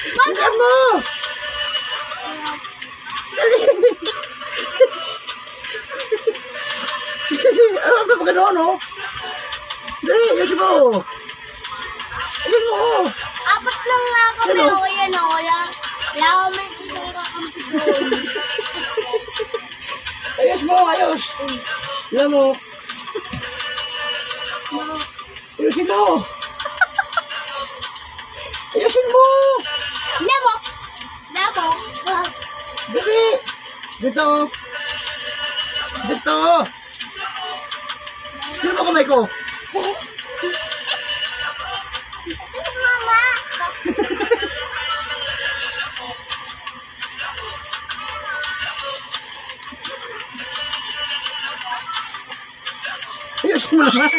Bilisan mo! Dali! Ano ba ba gano'n, no? Dali, bilisan mo! Bilisan mo! Apat lang nga kami. Ano? O yan o. Wala kami isang kakampi doon. Ayos mo, ayos! Bilisan mo! Ayusin mo! Ayusin mo! Lamok! Lamok! Dali! Dito! Dito! Sino mo kamay ko? Ito mama! Ayusin mo naman!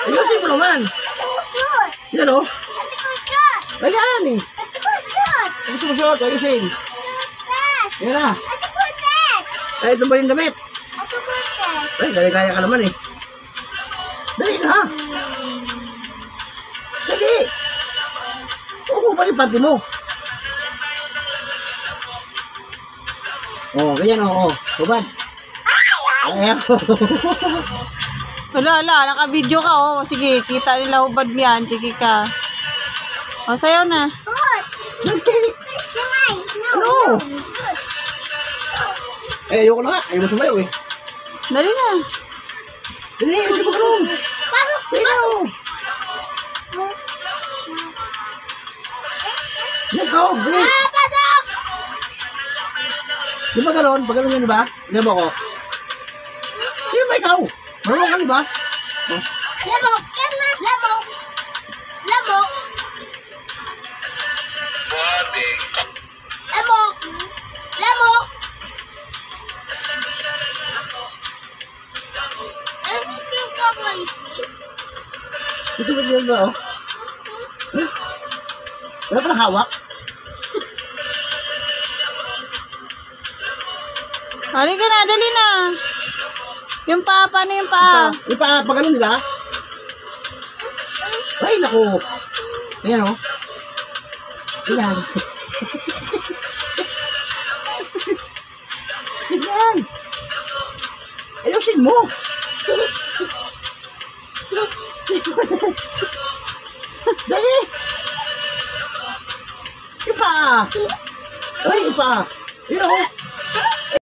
Ayusin mo naman! Tusot! Yan o! Ito tusot! Ayan eh! Ito tusot! Ayusin mo siya! Ayusin! Tutas! Yan na! Ito putas! Ay, ito ba yung damit? Ito putas! Ay, kaya ka naman eh! Dali na! Dali! Huwag mo pa yung panty mo! Oo, ganyan o. Tubad! Ayaw! Wala, naka-video ka, oh. Sige, kita nila hubad niyan. Sige ka. O, sayaw na. Tut! Sumay! Ano? Eh, ayoko na nga. Ayaw mo sumayaw eh. Dali na. Dali, ayusin mo ganun. Pasok! Ayaw! Yan ka, dali. Pasok! Di ba ganun? Pag ganun yan, di ba? Di ba ako? Sino ba ikaw? Marunong ka, di ba? Oh. Lamok! Lamok! Lamok! Lamok! Lamok! Everything from my feet. Ito ba yan ba, oh? Eh? Wala pa nang hawak? Halika na, dali na. Yung paa, paano yung paa? Yung pa, pag ganun, di ba? Ay, naku. Ayan, oh. Ayan. Ayan. Ayusin mo. Dali. Yung pa. Ay, yung pa. Ayan, oh.